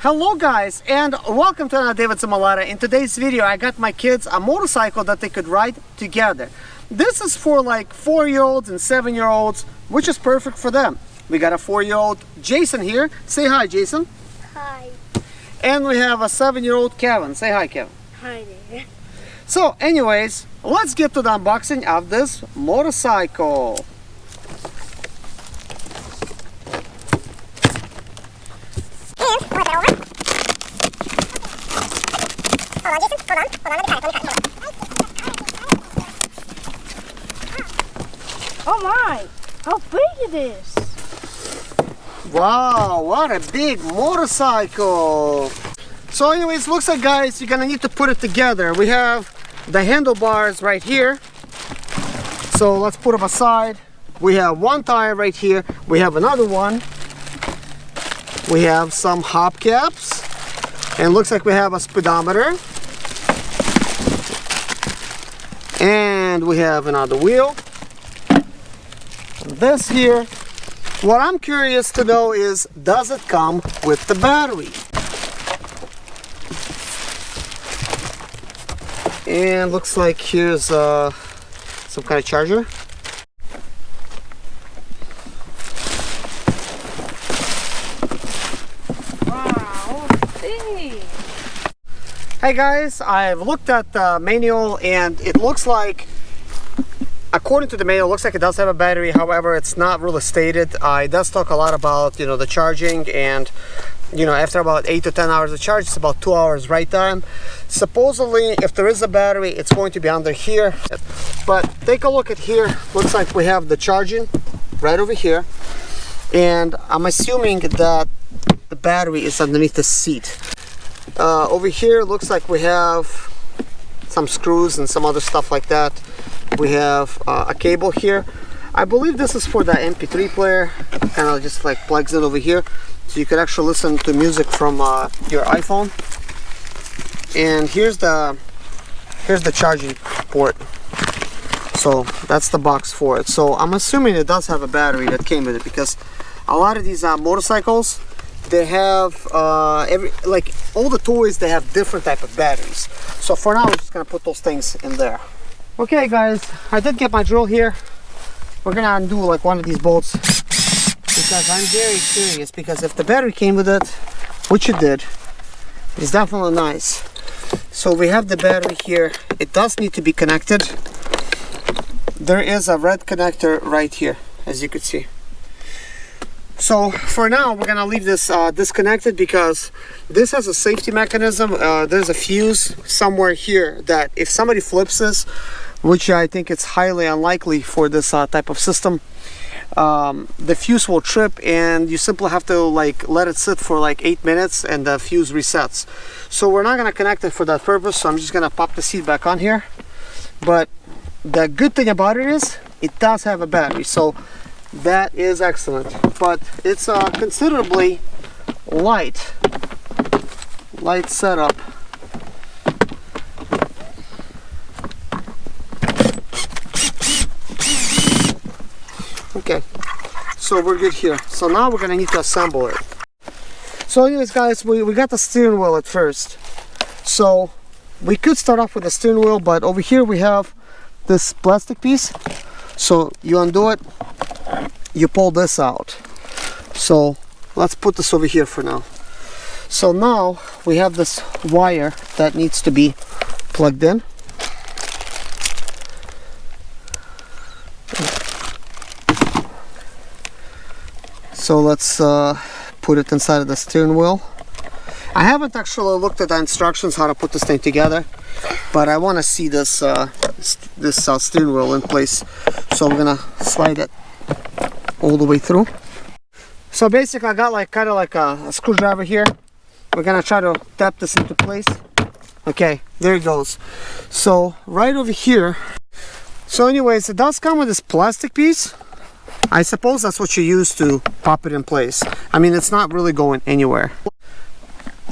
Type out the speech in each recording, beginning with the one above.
Hello guys, and welcome to another day with Zimaleta. In today's video I got my kids a motorcycle that they could ride together. This is for like 4-year-olds and 7-year-olds, which is perfect for them. We got a 4-year-old Jason here. Say hi, Jason. Hi. And we have a 7-year-old Kevin. Say hi, Kevin. Hi there. So anyways, let's get to the unboxing of this motorcycle. Oh my! How big it is! Wow, what a big motorcycle! So anyways, looks like guys, you're gonna need to put it together. We have the handlebars right here. So let's put them aside. We have one tire right here. We have another one. We have some hubcaps. And looks like we have a speedometer. And we have another wheel. This here, what I'm curious to know is, does it come with the battery? And looks like here's some kind of charger. Wow, big! Hey guys, I've looked at the manual and it looks like, according to the manual, it looks like it does have a battery. However, it's not really stated. It does talk a lot about, the charging, and after about 8 to 10 hours of charge, it's about 2 hours right time. Supposedly, if there is a battery, it's going to be under here. But take a look at here. Looks like we have the charging right over here, and I'm assuming that the battery is underneath the seat. Over here, looks like we have some screws and some other stuff like that. We have a cable here. I believe this is for the MP3 player. Kind of just like plugs in over here, so you could actually listen to music from your iPhone. And here's the charging port. So that's the box for it. So I'm assuming it does have a battery that came with it, because a lot of these motorcycles, they have all the toys, they have different type of batteries. So for now, we're just gonna put those things in there. Okay guys, I did get my drill here. We're gonna undo like one of these bolts, because I'm very curious, because if the battery came with it, which it did, it's definitely nice. So we have the battery here. It does need to be connected. There is a red connector right here, as you can see. So for now, we're gonna leave this disconnected, because this has a safety mechanism. There's a fuse somewhere here that if somebody flips this, which I think it's highly unlikely for this type of system, the fuse will trip, and you simply have to let it sit for like 8 minutes, and the fuse resets. So we're not gonna connect it for that purpose. So I'm just gonna pop the seat back on here. But the good thing about it is it does have a battery, so that is excellent. But it's considerably light setup. Okay, so we're good here. So now we're gonna need to assemble it. So anyways guys, we got the steering wheel at first. So we could start off with the steering wheel, but over here we have this plastic piece. So you undo it, you pull this out. So let's put this over here for now. So now we have this wire that needs to be plugged in. So let's put it inside of the steering wheel. I haven't actually looked at the instructions how to put this thing together, but I want to see this steering wheel in place. So we're gonna slide it all the way through. So basically, I got kind of like a screwdriver here. We're gonna try to tap this into place. Okay, there it goes. So right over here. So anyways, it does come with this plastic piece. I suppose that's what you use to pop it in place. I mean, it's not really going anywhere.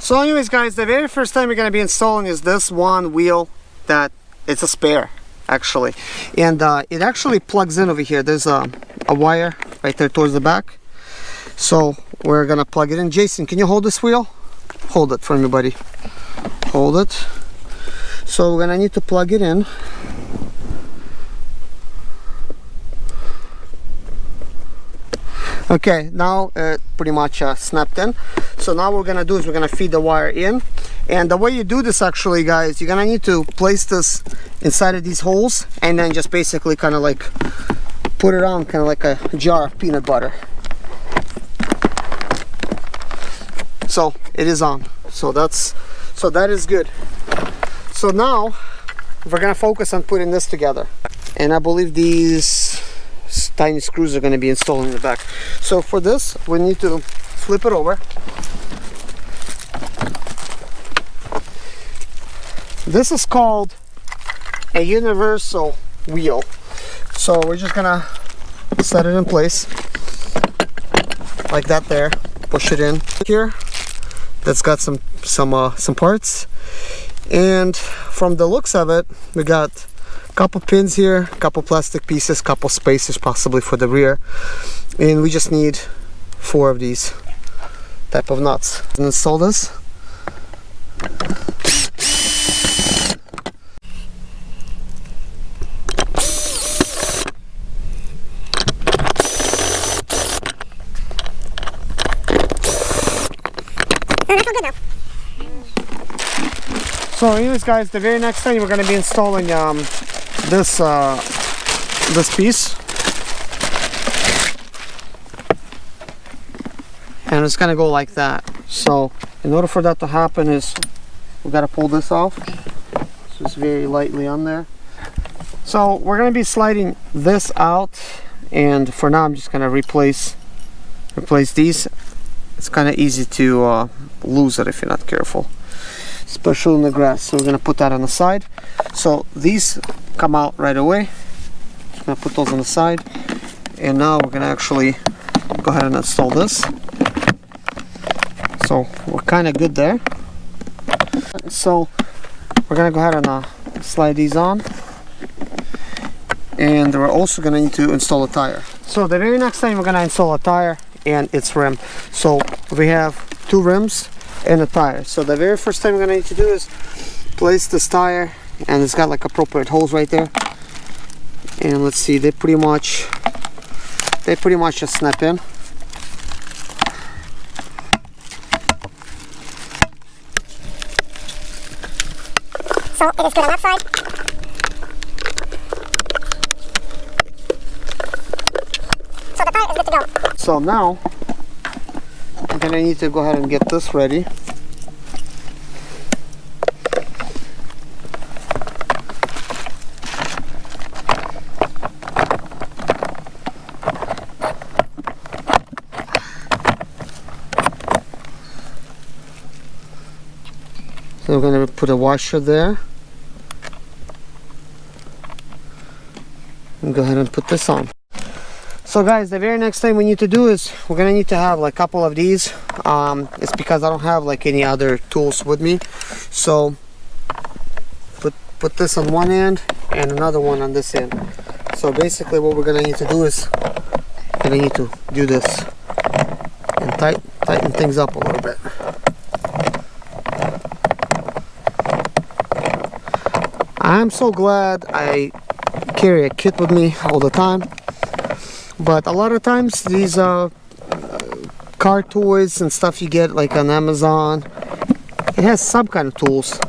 So anyways guys, the very first time you're going to be installing is this one wheel that it's a spare actually, and it actually plugs in over here. There's a wire right there towards the back, so we're gonna plug it in. Jason, can you hold this wheel? hold it for me, buddy. Hold it. So we're gonna need to plug it in. Okay, now it pretty much snapped in. So now what we're gonna do is we're gonna feed the wire in. And the way you do this actually, guys, you're gonna need to place this inside of these holes and then just basically kind of like put it on kind of like a jar of peanut butter. So it is on. So that is good. So now we're gonna focus on putting this together. And I believe these tiny screws are going to be installed in the back. So for this we need to flip it over. This is called a universal wheel. So we're just gonna set it in place like that there. Push it in here. That's got some parts, and from the looks of it, we got couple pins here, couple plastic pieces, couple spacers possibly for the rear, and we just need 4 of these type of nuts. And install this. So anyways, guys, the very next thing we're going to be installing this piece, and it's gonna go like that. So in order for that to happen is we got to pull this off. So it's very lightly on there. So we're gonna be sliding this out, and for now I'm just gonna replace these. It's kind of easy to lose it if you're not careful, especially in the grass. So we're gonna put that on the side. So these come out right away. Just gonna put those on the side, and now we're gonna actually go ahead and install this. So we're kind of good there. So we're gonna go ahead and slide these on, and we're also gonna need to install a tire. So the very next thing we're gonna install a tire and its rim. So we have 2 rims and a tire. So the very first thing we're gonna need to do is place this tire, and it's got like appropriate holes right there. And let's see, they pretty much just snap in. So it is good on that side. So the tire is good to go. So now I'm gonna need to go ahead and get this ready. So we're going to put a washer there, and go ahead and put this on. So guys, the very next thing we need to do is we're going to need to have like a couple of these. It's because I don't have like any other tools with me. So put this on one end and another one on this end. So basically what we're going to need to do is we're going to need to do this and tighten things up a little bit. I'm so glad I carry a kit with me all the time, but a lot of times these car toys and stuff you get like on Amazon, it has some kind of tools.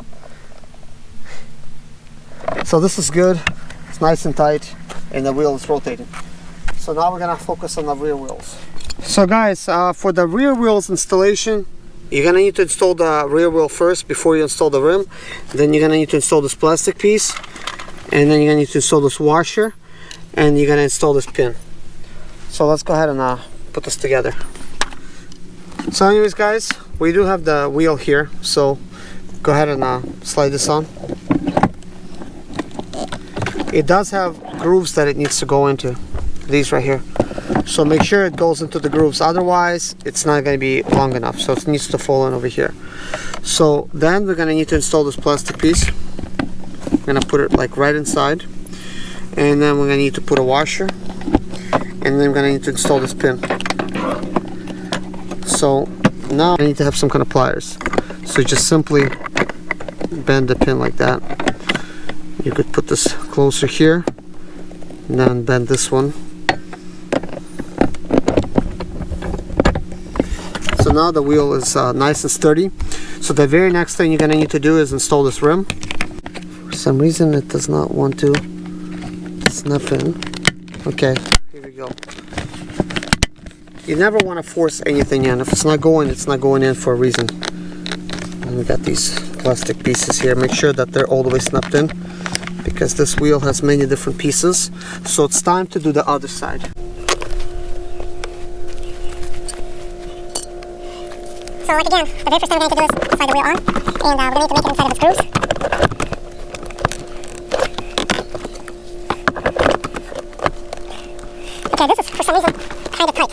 So this is good, it's nice and tight, and the wheel is rotating. So now we're gonna focus on the rear wheels. So guys, for the rear wheels installation, you're gonna need to install the rear wheel first before you install the rim. Then you're gonna need to install this plastic piece, and then you're gonna need to install this washer, and you're gonna install this pin. So let's go ahead and put this together. So anyways guys, we do have the wheel here, so go ahead and slide this on. It does have grooves that it needs to go into, these right here. So make sure it goes into the grooves, otherwise it's not going to be long enough, so it needs to fall in over here. So then we're going to need to install this plastic piece. We're going to put it like right inside, and then we're going to need to put a washer, and then we're going to need to install this pin. So now I need to have some kind of pliers. So just simply bend the pin like that. You could put this closer here and then bend this one. So now the wheel is nice and sturdy. So the very next thing you're going to need to do is install this rim. For some reason it does not want to snap in. Okay, here we go. You never want to force anything in. If it's not going in for a reason. And we got these plastic pieces here. Make sure that they're all the way snapped in, because this wheel has many different pieces. So it's time to do the other side. So like again, the very first thing we're going to do is slide the wheel on, and we're going to need to make it inside of the screws. Okay, this is for some reason kind of tight.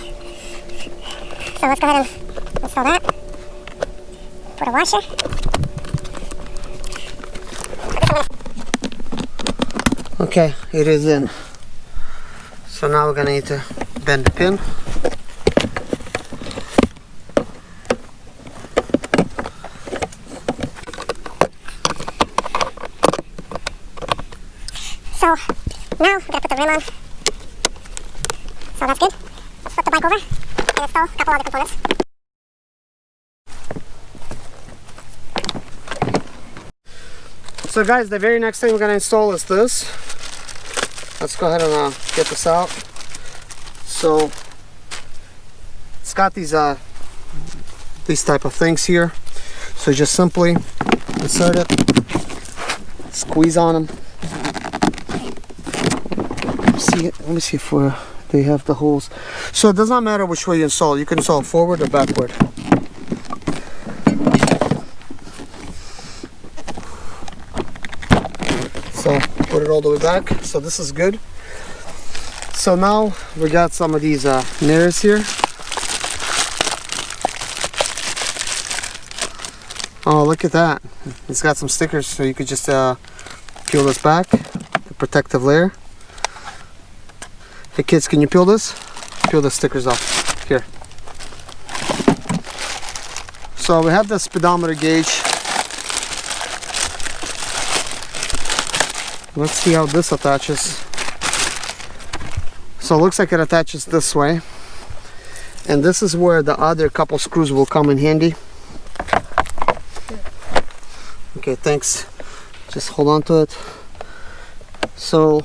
So let's go ahead and install that. Put a washer. Okay, it is in. So now we're going to need to bend the pin. So now we're going to put the rim on. So that's good. Let's flip the bike over and install a couple other components. So guys, the very next thing we're going to install is this. Let's go ahead and get this out. So it's got these type of things here. So just simply insert it, squeeze on them. Let me see if they have the holes. So it does not matter which way you install. You can install forward or backward. So put it all the way back. So this is good. So now we got some of these mirrors here. Oh, look at that. It's got some stickers, so you could just peel this back, the protective layer. Hey kids, can you peel this? Peel the stickers off. Here. So we have the speedometer gauge. Let's see how this attaches. So it looks like it attaches this way. And this is where the other couple screws will come in handy. Okay, thanks. Just hold on to it. So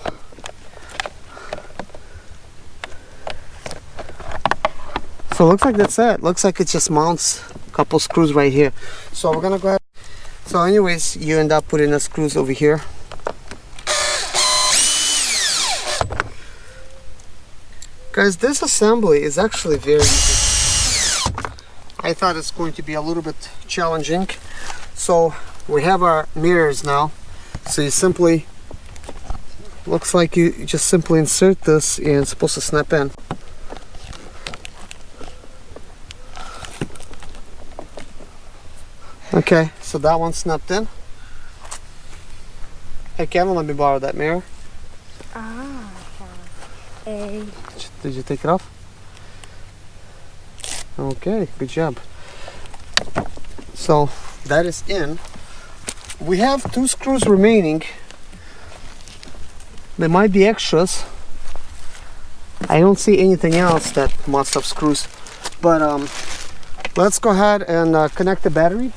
it looks like that's it. Looks like it just mounts a couple screws right here. So we're gonna go ahead. So anyways, you end up putting the screws over here. Guys, this assembly is actually very easy. I thought it's going to be a little bit challenging. So we have our mirrors now. So you simply, looks like you just simply insert this and it's supposed to snap in. Okay, so that one snapped in. Hey Kevin, let me borrow that mirror. Did you take it off? Okay, good job. So that is in. We have 2 screws remaining. There might be extras. I don't see anything else that must have screws. But let's go ahead and connect the battery.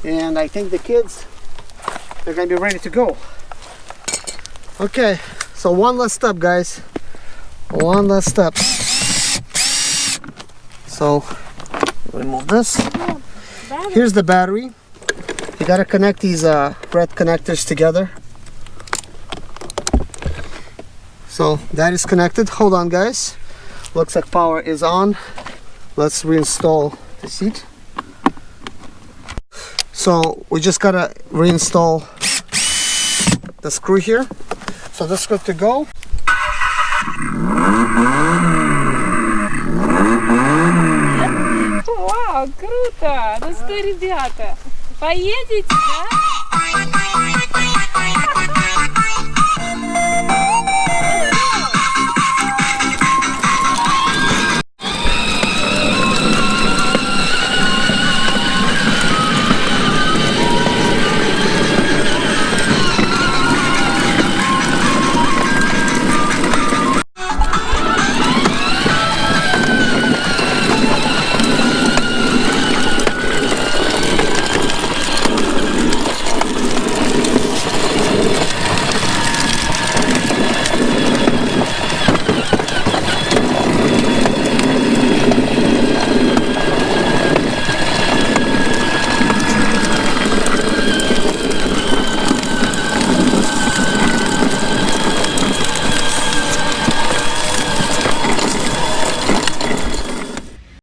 And I think the kids, they're gonna be ready to go. Okay, so one last step, guys. One last step. So remove this. Here's the battery. You gotta connect these red connectors together. So that is connected. Hold on, guys. Looks like power is on. Let's reinstall the seat. So we just gotta reinstall the screw here. So that's good to go. Вау, круто! Ну что, ребята, поедете, да?